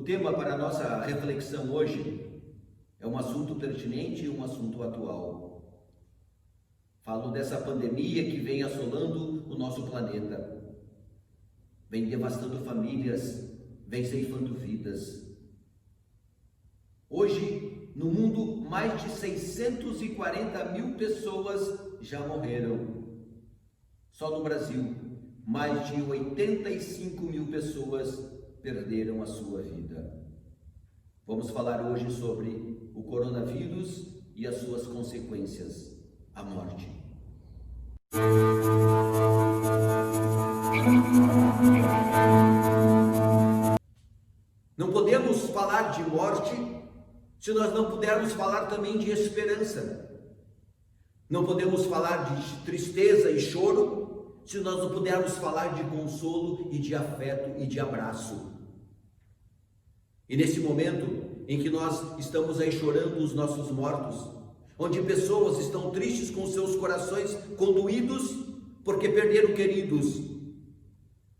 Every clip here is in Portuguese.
O tema para a nossa reflexão hoje é um assunto pertinente e um assunto atual. Falo dessa pandemia que vem assolando o nosso planeta, vem devastando famílias, vem ceifando vidas. Hoje, no mundo, mais de 640 mil pessoas já morreram. Só no Brasil, mais de 85 mil pessoas perderam a sua vida. Vamos falar hoje sobre o coronavírus e as suas consequências, a morte. Não podemos falar de morte se nós não pudermos falar também de esperança. Não podemos falar de tristeza e choro se nós não pudermos falar de consolo e de afeto e de abraço. E nesse momento em que nós estamos aí chorando os nossos mortos, onde pessoas estão tristes com seus corações condoídos porque perderam queridos,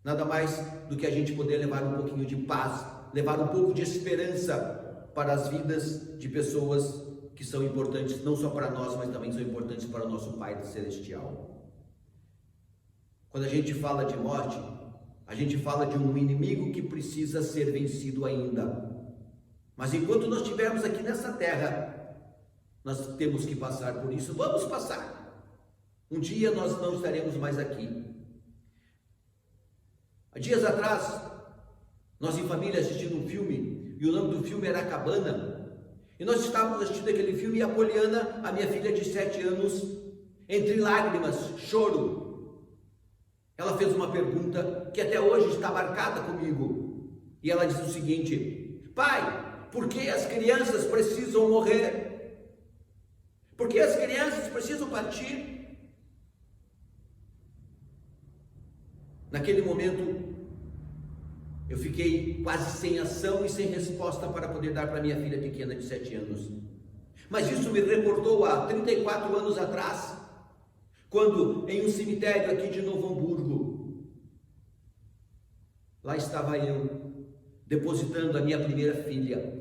nada mais do que a gente poder levar um pouquinho de paz, levar um pouco de esperança para as vidas de pessoas que são importantes não só para nós, mas também são importantes para o nosso Pai Celestial. Quando a gente fala de morte, a gente fala de um inimigo que precisa ser vencido ainda. Mas enquanto nós estivermos aqui nessa terra, nós temos que passar por isso. Vamos passar. Um dia nós não estaremos mais aqui. Há dias atrás, nós em família assistindo um filme, e o nome do filme era A Cabana, e nós estávamos assistindo aquele filme e a Poliana, a minha filha de 7 anos, entre lágrimas, choro, ela fez uma pergunta que até hoje está marcada comigo. E ela disse o seguinte: pai, por que as crianças precisam morrer? Por que as crianças precisam partir? Naquele momento, eu fiquei quase sem ação e sem resposta para poder dar para minha filha pequena de 7 anos. Mas isso me reportou a 34 anos atrás, quando em um cemitério aqui de Novo Hamburgo, lá estava eu, depositando a minha primeira filha,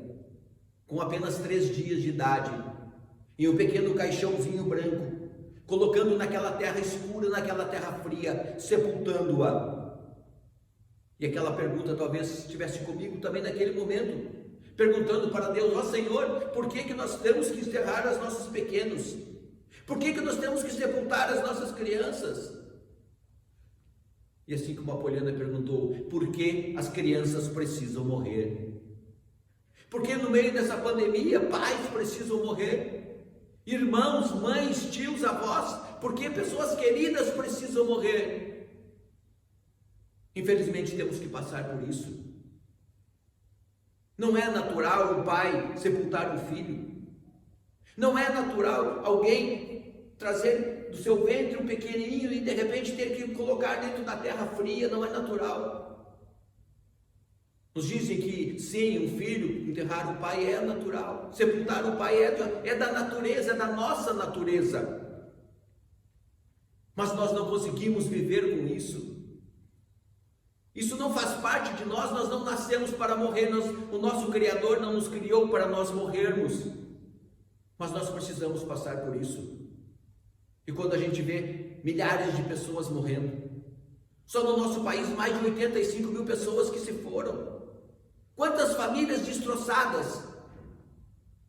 com apenas 3 dias de idade, em um pequeno caixãozinho branco, colocando naquela terra escura, naquela terra fria, sepultando-a. E aquela pergunta talvez estivesse comigo também naquele momento, perguntando para Deus: ó Senhor, por que nós temos que enterrar os nossos pequenos? Por que nós temos que sepultar as nossas crianças? E assim como a Poliana perguntou: por que as crianças precisam morrer? Porque no meio dessa pandemia, pais precisam morrer? Irmãos, mães, tios, avós? Por que pessoas queridas precisam morrer? Infelizmente temos que passar por isso. Não é natural o pai sepultar o filho. Não é natural alguém trazer do seu ventre um pequenininho e de repente ter que colocar dentro da terra fria. Não é natural. Nos dizem que sim, um filho enterrar o pai é natural. Sepultar o pai é da natureza, é da nossa natureza. Mas nós não conseguimos viver com isso. Isso não faz parte de nós, nós não nascemos para morrer, o nosso Criador não nos criou para nós morrermos, mas nós precisamos passar por isso. E quando a gente vê milhares de pessoas morrendo, só no nosso país mais de 85 mil pessoas que se foram, quantas famílias destroçadas,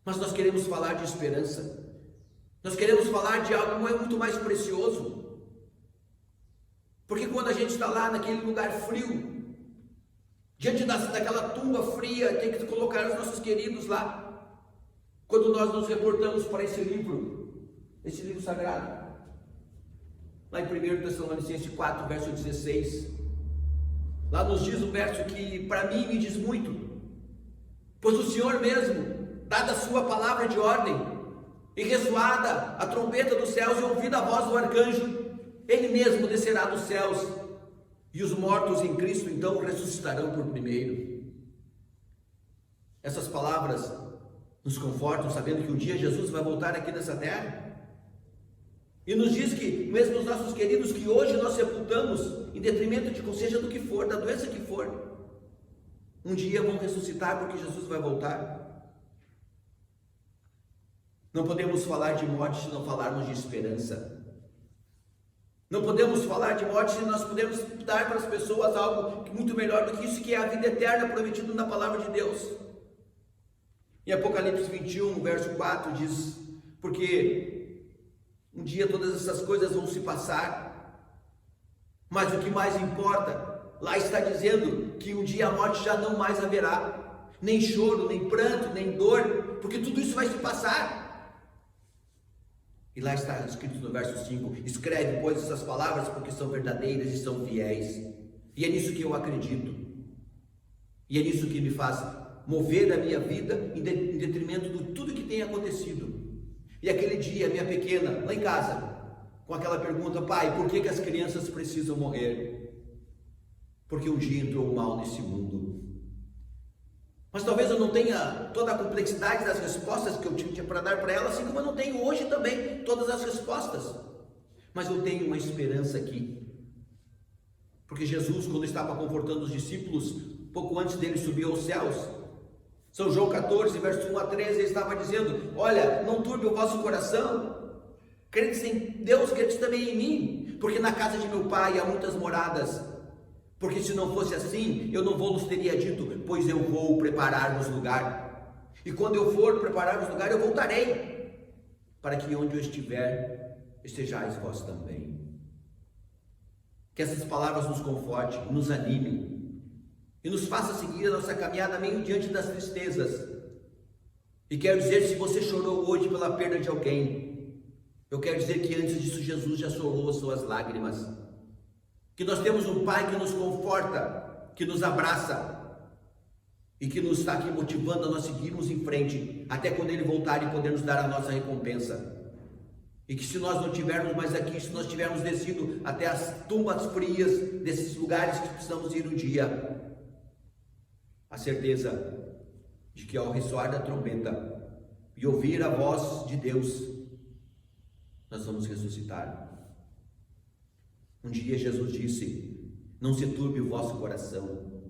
mas nós queremos falar de esperança, nós queremos falar de algo muito mais precioso. Porque quando a gente está lá naquele lugar frio, diante daquela tumba fria, tem que colocar os nossos queridos lá. Quando nós nos reportamos para esse livro sagrado, lá em 1 Tessalonicenses 4, verso 16, lá nos diz um verso que para mim me diz muito. Pois o Senhor mesmo, dada a sua palavra de ordem, e ressoada a trombeta dos céus e ouvida a voz do arcanjo, Ele mesmo descerá dos céus, e os mortos em Cristo então ressuscitarão por primeiro. Essas palavras nos confortam, sabendo que um dia Jesus vai voltar aqui nessa terra, e nos diz que mesmo os nossos queridos que hoje nós sepultamos, em detrimento de seja do que for, da doença que for, Um dia vão ressuscitar porque Jesus vai voltar. Não podemos falar de morte se não falarmos de esperança. Não podemos falar de morte se nós podemos dar para as pessoas algo muito melhor do que isso, que é a vida eterna prometida na palavra de Deus. Em Apocalipse 21, verso 4 diz: porque um dia todas essas coisas vão se passar, mas o que mais importa, lá está dizendo que um dia a morte já não mais haverá, nem choro, nem pranto, nem dor, porque tudo isso vai se passar. E lá está escrito no verso 5: escreve, pois, essas palavras, porque são verdadeiras e são fiéis. E é nisso que eu acredito. E é nisso que me faz mover a minha vida em detrimento de tudo que tem acontecido. E aquele dia, minha pequena, lá em casa, com aquela pergunta: pai, por que as crianças precisam morrer? Porque um dia entrou o mal nesse mundo. Mas talvez eu não tenha toda a complexidade das respostas que eu tinha para dar para ela, assim como eu não tenho hoje também todas as respostas. Mas eu tenho uma esperança aqui. Porque Jesus, quando estava confortando os discípulos, pouco antes dele subir aos céus, São João 14, verso 1 a 13, ele estava dizendo: olha, não turbe o vosso coração, credes em Deus, credes também em mim, porque na casa de meu pai há muitas moradas. Porque se não fosse assim, eu não vos teria dito, pois eu vou preparar-vos lugar. E quando eu for preparar-vos lugar, eu voltarei, para que onde eu estiver, estejais vós também. Que essas palavras nos confortem, nos animem, e nos faça seguir a nossa caminhada meio diante das tristezas. E quero dizer, se você chorou hoje pela perda de alguém, eu quero dizer que antes disso Jesus já chorou as suas lágrimas. Que nós temos um Pai que nos conforta, que nos abraça e que nos está aqui motivando a nós seguirmos em frente, até quando Ele voltar e poder nos dar a nossa recompensa. E que se nós não tivermos mais aqui, se nós tivermos descido até as tumbas frias desses lugares que precisamos ir um dia, a certeza de que ao ressoar da trombeta e ouvir a voz de Deus, nós vamos ressuscitar. Um dia Jesus disse: não se turbe o vosso coração,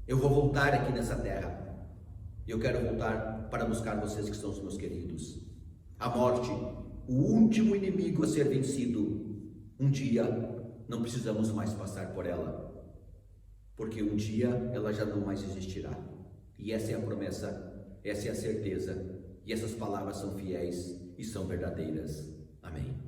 eu vou voltar aqui nessa terra, eu quero voltar para buscar vocês que são os meus queridos. A morte, o último inimigo a ser vencido, um dia não precisamos mais passar por ela, porque um dia ela já não mais existirá. E essa é a promessa, essa é a certeza, e essas palavras são fiéis e são verdadeiras. Amém.